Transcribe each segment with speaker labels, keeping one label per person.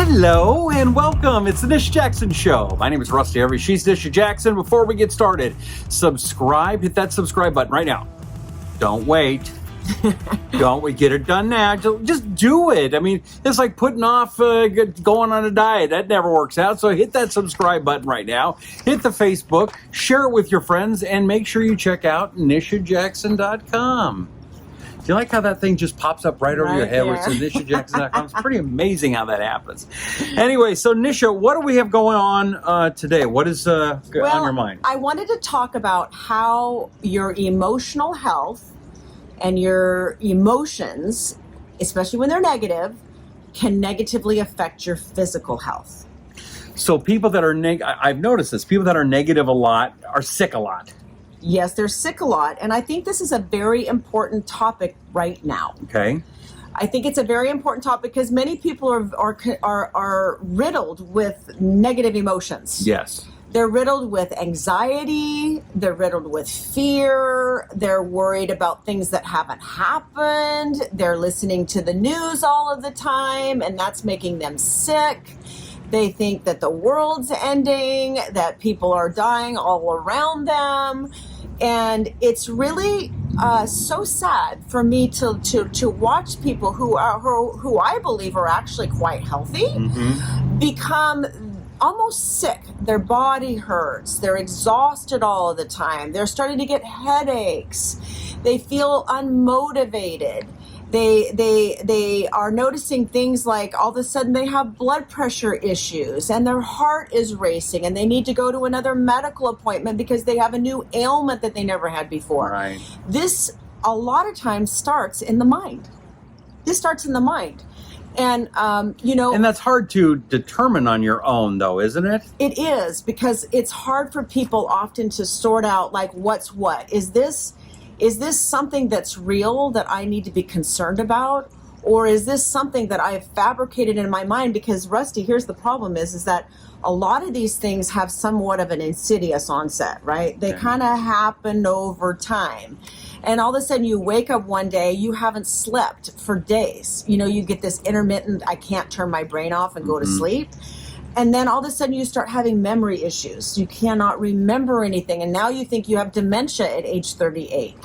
Speaker 1: Hello and welcome. It's the Nisha Jackson Show. My name is Rusty Humphries. She's Nisha Jackson. Before we get started, subscribe. Hit that subscribe button right now. Don't wait. Don't we get it done now? Just do it. I mean, it's like putting off going on a diet. That never works out. So hit that subscribe button right now. Hit the Facebook. Share it with your friends. And make sure you check out NishaJackson.com. Do you like how that thing just pops up right over your head where it says NishaJackson.com? It's pretty amazing how that happens. Anyway, so Nisha, what do we have going on today? What is on your mind?
Speaker 2: I wanted to talk about how your emotional health and your emotions, especially when they're negative, can negatively affect your physical health.
Speaker 1: So people that are I've noticed this, people that are negative a lot are sick a lot.
Speaker 2: Yes, they're sick a lot. And I think this is a very important topic right now.
Speaker 1: Okay.
Speaker 2: I think it's a very important topic because many people are riddled with negative emotions.
Speaker 1: Yes.
Speaker 2: They're riddled with anxiety. They're riddled with fear. They're worried about things that haven't happened. They're listening to the news all of the time, and that's making them sick. They think that the world's ending, that people are dying all around them. And it's really so sad for me to watch people who I believe are actually quite healthy become almost sick. Their body hurts. They're exhausted all of the time. They're starting to get headaches. They feel unmotivated. They are noticing things like all of a sudden they have blood pressure issues and their heart is racing and they need to go to another medical appointment because they have a new ailment that they never had before.
Speaker 1: Right.
Speaker 2: This a lot of times starts in the mind. This starts in the mind. And, And
Speaker 1: that's hard to determine on your own, though, isn't it?
Speaker 2: It is, because it's hard for people often to sort out, like, what's what. Is this something that's real that I need to be concerned about? Or is this something that I've fabricated in my mind? Because, Rusty, here's the problem is that a lot of these things have somewhat of an insidious onset, right? They kind of happen over time. And all of a sudden you wake up one day, you haven't slept for days. You get this intermittent, I can't turn my brain off and go to sleep. And then all of a sudden you start having memory issues. You cannot remember anything. And now you think you have dementia at age 38.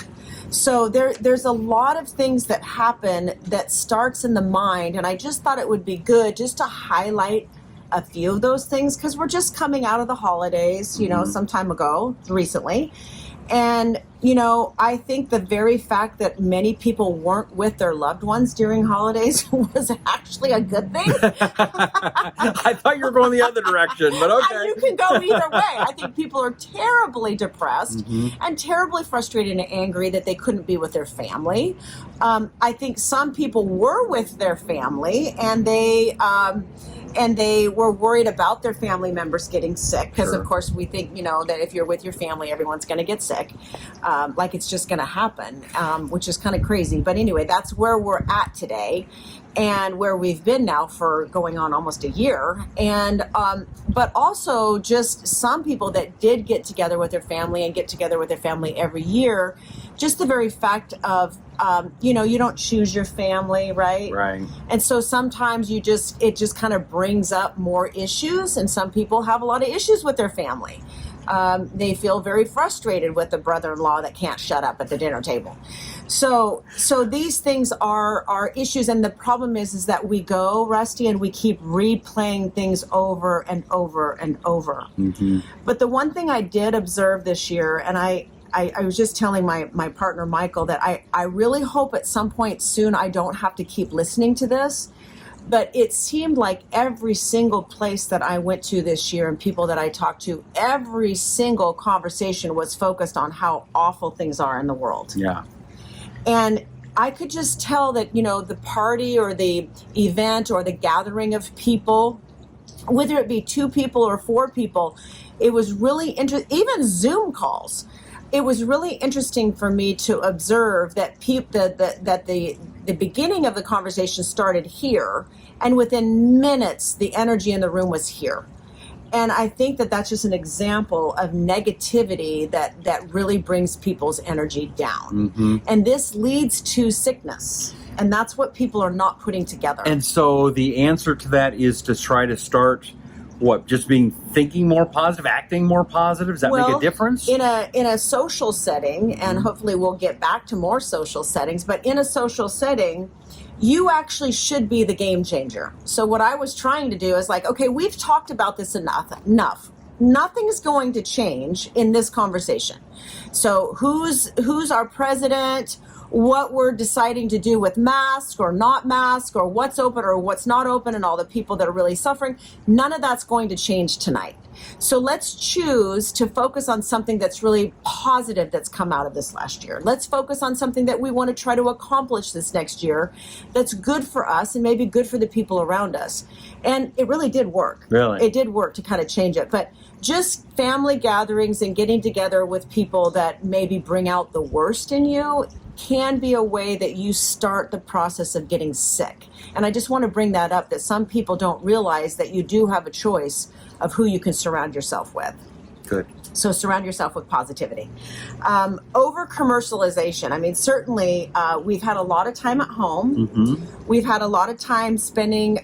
Speaker 2: So there's a lot of things that happen that starts in the mind. And I just thought it would be good just to highlight a few of those things because we're just coming out of the holidays, some time ago, recently. And, I think the very fact that many people weren't with their loved ones during holidays was actually a good thing.
Speaker 1: I thought you were going the other direction, but okay.
Speaker 2: You can go either way. I think people are terribly depressed and terribly frustrated and angry that they couldn't be with their family. I think some people were with their family and they were worried about their family members getting sick because, of course, we think, that if you're with your family, everyone's going to get sick, like it's just going to happen, which is kind of crazy. But anyway, that's where we're at today and where we've been now for going on almost a year. And but also just some people that did get together with their family and get together with their family every year, just the very fact of, you don't choose your family, right?
Speaker 1: Right.
Speaker 2: And so sometimes it just kind of brings up more issues, and some people have a lot of issues with their family. They feel very frustrated with the brother-in-law that can't shut up at the dinner table. So these things are issues, and the problem is that we go, Rusty, and we keep replaying things over and over and over. But the one thing I did observe this year, and I was just telling my partner, Michael, that I really hope at some point soon I don't have to keep listening to this. But it seemed like every single place that I went to this year and people that I talked to, every single conversation was focused on how awful things are in the world.
Speaker 1: Yeah.
Speaker 2: And I could just tell that, the party or the event or the gathering of people, whether it be 2 people or 4 people, it was really interesting. Even Zoom calls. It was really interesting for me to observe that the beginning of the conversation started here, and within minutes, the energy in the room was here. And I think that that's just an example of negativity that really brings people's energy down. And this leads to sickness. And that's what people are not putting together.
Speaker 1: And so the answer to that is to try to start just thinking more positive, acting more positive? Does that make a difference?
Speaker 2: In a social setting, and hopefully we'll get back to more social settings, but in a social setting, you actually should be the game changer. So what I was trying to do is like, okay, we've talked about this enough. Nothing is going to change in this conversation. So who's our president? What we're deciding to do with masks or not masks, or what's open or what's not open, and all the people that are really suffering, none of that's going to change tonight. So let's choose to focus on something that's really positive that's come out of this last year. Let's focus on something that we want to try to accomplish this next year that's good for us and maybe good for the people around us. And it really did work.
Speaker 1: Really?
Speaker 2: It did work to kind of change it. But just family gatherings and getting together with people that maybe bring out the worst in you can be a way that you start the process of getting sick. And I just want to bring that up, that some people don't realize that you do have a choice of who you can surround yourself with.
Speaker 1: Good.
Speaker 2: So surround yourself with positivity. Over commercialization. I mean, certainly we've had a lot of time at home.
Speaker 1: Mm-hmm.
Speaker 2: We've had a lot of time spending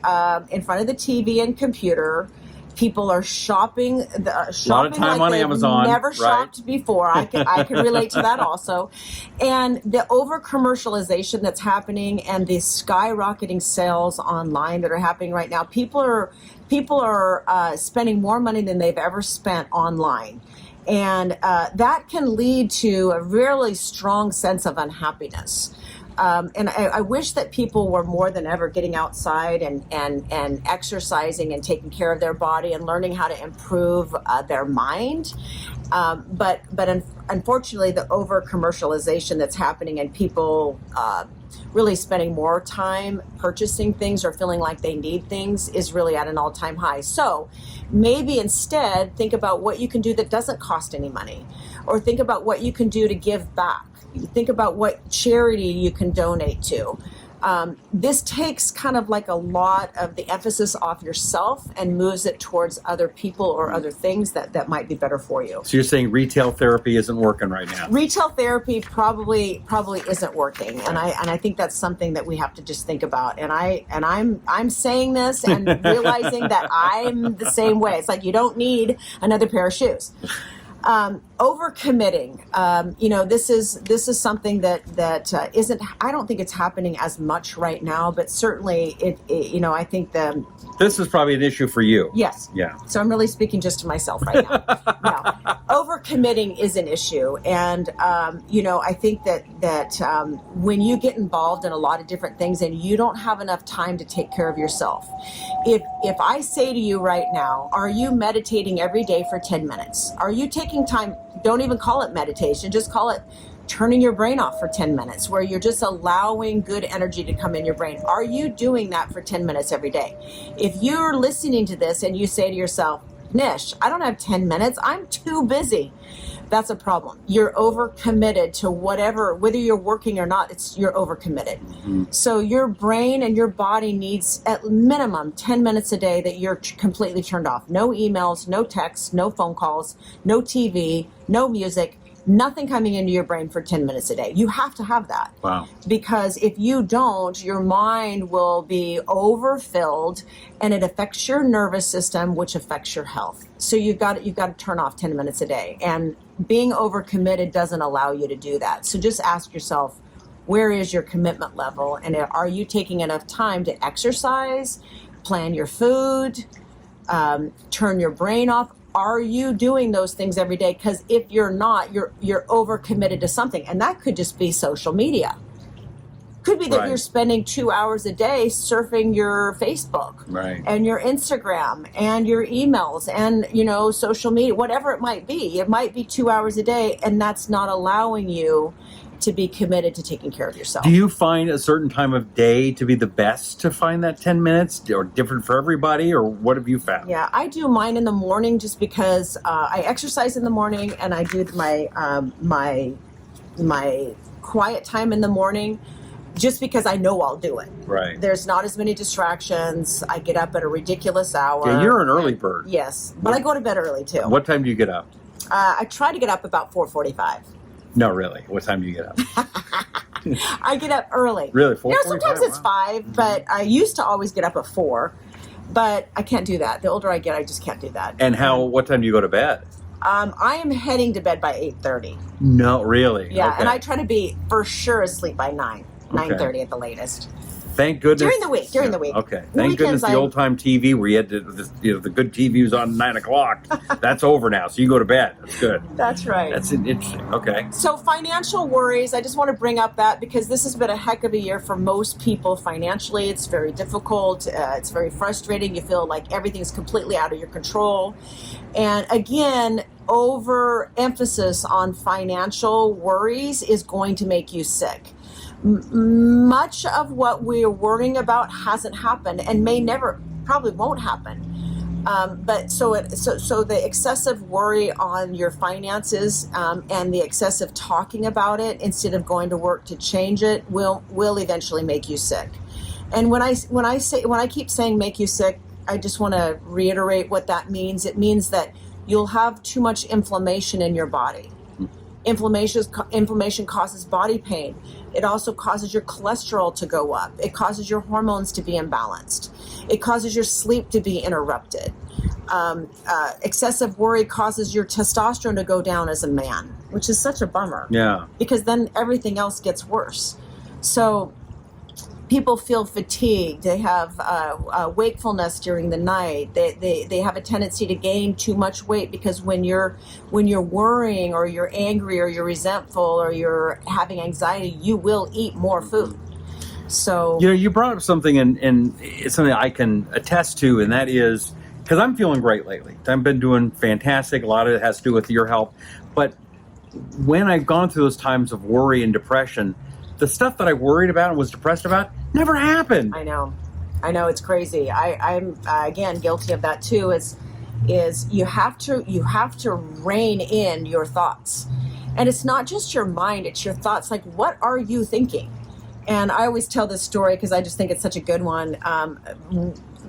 Speaker 2: in front of the TV and computer. People are shopping
Speaker 1: a lot of time
Speaker 2: like
Speaker 1: on
Speaker 2: they've
Speaker 1: Amazon,
Speaker 2: never
Speaker 1: right?
Speaker 2: shopped before. I can relate to that also. And the over commercialization that's happening and the skyrocketing sales online that are happening right now, people are spending more money than they've ever spent online. And that can lead to a really strong sense of unhappiness. And I wish that people were more than ever getting outside and exercising and taking care of their body and learning how to improve their mind. But unfortunately, the over commercialization that's happening and people really spending more time purchasing things or feeling like they need things is really at an all-time high. So maybe instead think about what you can do that doesn't cost any money, or think about what you can do to give back. Think about what charity you can donate to. This takes kind of like a lot of the emphasis off yourself and moves it towards other people or other things that might be better for you.
Speaker 1: So you're saying retail therapy isn't working right now?
Speaker 2: Retail therapy probably isn't working, and I think that's something that we have to just think about. And I'm saying this and realizing that I'm the same way. It's like you don't need another pair of shoes. Overcommitting. This is something that isn't. I don't think it's happening as much right now, but certainly I think
Speaker 1: this is probably an issue for you.
Speaker 2: Yes.
Speaker 1: Yeah.
Speaker 2: So I'm really speaking just to myself right now. No, overcommitting is an issue, and I think that when you get involved in a lot of different things and you don't have enough time to take care of yourself, if I say to you right now, are you meditating every day for 10 minutes? Are you taking time? Don't even call it meditation. Just call it turning your brain off for 10 minutes, where you're just allowing good energy to come in your brain. Are you doing that for 10 minutes every day? If you're listening to this and you say to yourself, Nish, I don't have 10 minutes. I'm too busy. That's a problem. You're overcommitted to whatever, whether you're working or not, you're overcommitted. Mm-hmm. So your brain and your body needs at minimum 10 minutes a day that you're completely turned off. No emails, no texts, no phone calls, no TV, no music, nothing coming into your brain for 10 minutes a day. You have to have that.
Speaker 1: Wow.
Speaker 2: Because if you don't, your mind will be overfilled and it affects your nervous system, which affects your health. So you've got to turn off 10 minutes a day. And being overcommitted doesn't allow you to do that. So just ask yourself, where is your commitment level? And are you taking enough time to exercise, plan your food, turn your brain off? Are you doing those things every day? Because if you're not, you're overcommitted to something. And that could just be social media. Could be that
Speaker 1: Right.
Speaker 2: You're spending 2 hours a day surfing your Facebook
Speaker 1: Right.
Speaker 2: and your Instagram and your emails and, social media, whatever it might be. It might be 2 hours a day, and that's not allowing you to be committed to taking care of yourself.
Speaker 1: Do you find a certain time of day to be the best to find that 10 minutes, or different for everybody, or what have you found?
Speaker 2: Yeah, I do mine in the morning just because I exercise in the morning, and I do my quiet time in the morning just because I know I'll do it.
Speaker 1: Right.
Speaker 2: There's not as many distractions. I get up at a ridiculous hour.
Speaker 1: Yeah, you're an early bird.
Speaker 2: Yes, but I go to bed early too.
Speaker 1: What time do you get up?
Speaker 2: I try to get up about 4:45.
Speaker 1: No, really. What time do you get up?
Speaker 2: I get up early.
Speaker 1: Really?
Speaker 2: Sometimes it's 5, but I used to always get up at 4. But I can't do that. The older I get, I just can't do that.
Speaker 1: And what time do you go to bed?
Speaker 2: I am heading to bed by 8:30.
Speaker 1: No, really?
Speaker 2: Yeah,
Speaker 1: okay.
Speaker 2: and I try to be for sure asleep by 9:30 at the latest.
Speaker 1: Thank goodness.
Speaker 2: During the week.
Speaker 1: Okay. Thank goodness the old-time TV where you had the good TV was on 9 o'clock. That's over now, so you go to bed. That's good.
Speaker 2: That's right.
Speaker 1: That's interesting. Okay.
Speaker 2: So financial worries, I just want to bring up that because this has been a heck of a year for most people financially. It's very difficult. It's very frustrating. You feel like everything's completely out of your control. And again, overemphasis on financial worries is going to make you sick. Much of what we're worrying about hasn't happened and probably won't happen. But so the excessive worry on your finances and the excessive talking about it instead of going to work to change it will eventually make you sick. And when I keep saying make you sick, I just want to reiterate what that means. It means that you'll have too much inflammation in your body. Inflammation causes body pain. It also causes your cholesterol to go up. It causes your hormones to be imbalanced. It causes your sleep to be interrupted. Excessive worry causes your testosterone to go down as a man, which is such a bummer.
Speaker 1: Yeah.
Speaker 2: Because then everything else gets worse. So people feel fatigued. They have wakefulness during the night. They have a tendency to gain too much weight because when you're worrying or you're angry or you're resentful or you're having anxiety, you will eat more food. So
Speaker 1: you brought up something, and it's something I can attest to, and that is because I'm feeling great lately. I've been doing fantastic. A lot of it has to do with your help, but when I've gone through those times of worry and depression, the stuff that I worried about and was depressed about never happened.
Speaker 2: I know, it's crazy. I'm again guilty of that too. Is you have to rein in your thoughts, and it's not just your mind; it's your thoughts. Like, what are you thinking? And I always tell this story because I just think it's such a good one.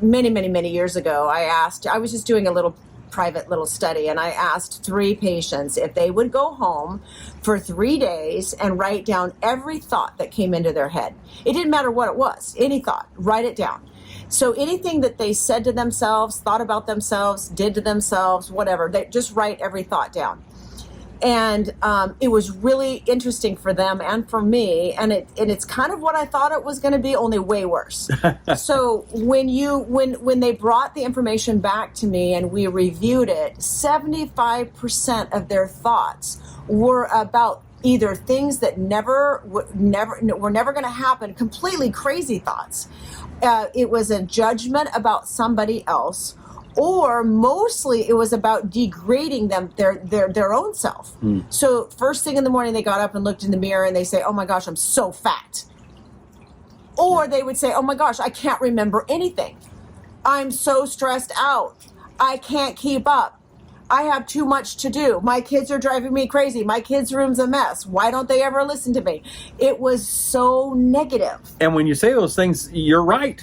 Speaker 2: Many years ago, I was just doing a little private little study, and I asked 3 patients if they would go home for 3 days and write down every thought that came into their head. It didn't matter what it was, any thought, write it down. So anything that they said to themselves, thought about themselves, did to themselves, whatever, they just write every thought down. And it was really interesting for them and for me, and it's kind of what I thought it was going to be, only way worse. So when they brought the information back to me and we reviewed it, 75% of their thoughts were about either things that were never going to happen, completely crazy thoughts. It was a judgment about somebody else. Or mostly it was about degrading them, their own self. So first thing in the morning, they got up and looked in the mirror and they say, oh my gosh, I'm so fat. Or they would say, oh my gosh, I can't remember anything. I'm so stressed out. I can't keep up. I have too much to do. My kids are driving me crazy. My kids' room's a mess. Why don't they ever listen to me? It was so negative.
Speaker 1: And when you say those things, you're right?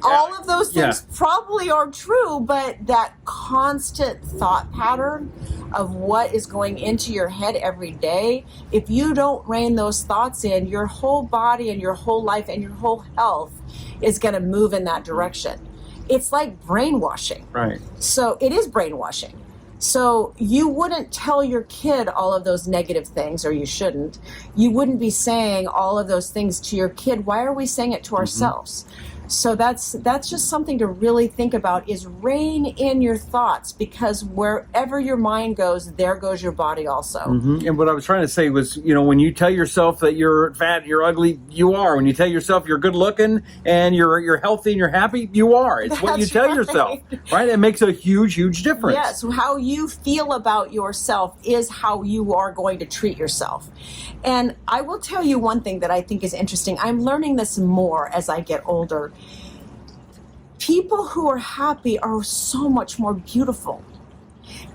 Speaker 2: All of those things probably are true, but that constant thought pattern of what is going into your head every day, if you don't rein those thoughts in, your whole body and your whole life and your whole health is going to move in that direction. It's like brainwashing.
Speaker 1: Right.
Speaker 2: So it is brainwashing. So you wouldn't tell your kid all of those negative things, or you shouldn't. You wouldn't be saying all of those things to your kid. Why are we saying it to ourselves? So that's just something to really think about, is rein in your thoughts, because wherever your mind goes, there goes your body also.
Speaker 1: And what I was trying to say was, when you tell yourself that you're fat, you're ugly, you are. When you tell yourself you're good looking and you're healthy and you're happy, you are. It's what you tell yourself, right? It makes a huge, huge difference.
Speaker 2: Yes, how you feel about yourself is how you are going to treat yourself. And I will tell you one thing that I think is interesting. I'm learning this more as I get older. People who are happy are so much more beautiful.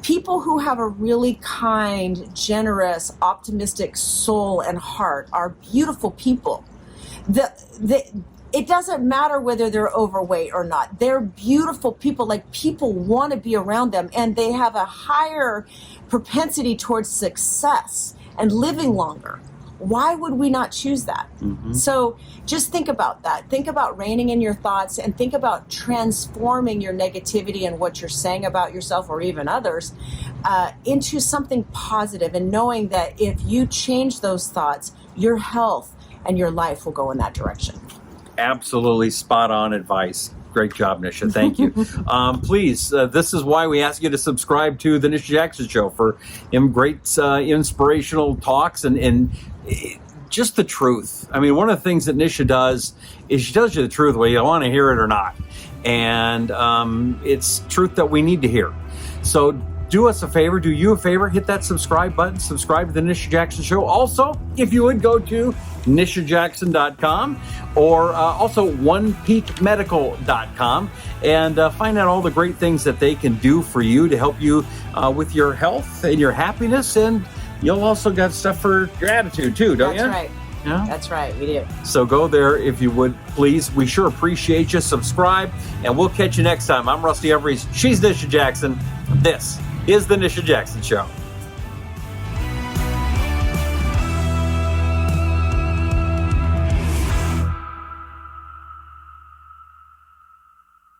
Speaker 2: People who have a really kind, generous, optimistic soul and heart are beautiful people. It doesn't matter whether they're overweight or not. They're beautiful people. Like, people want to be around them, and they have a higher propensity towards success and living longer. why would we not choose that? So just think about that. Think about reining in your thoughts and think about transforming your negativity and what you're saying about yourself or even others into something positive, and knowing that if you change those thoughts, your health and your life will go in that direction.
Speaker 1: Absolutely spot on advice. Great job, Nisha. Thank you. Please, this is why we ask you to subscribe to the Nisha Jackson Show for great inspirational talks and just the truth. I mean, one of the things that Nisha does is she tells you the truth, whether you want to hear it or not. And it's truth that we need to hear. So do us a favor, do you a favor, hit that subscribe button, subscribe to the Nisha Jackson Show. Also, if you would go to nishajackson.com or also onepeakmedical.com and find out all the great things that they can do for you to help you with your health and your happiness. And you'll also got stuff for your attitude too, don't you?
Speaker 2: That's right.
Speaker 1: Yeah?
Speaker 2: That's right, we do.
Speaker 1: So go there if you would, please. We sure appreciate you. Subscribe, and we'll catch you next time. I'm Rusty Humphries. She's Nisha Jackson. This is the Nisha Jackson Show.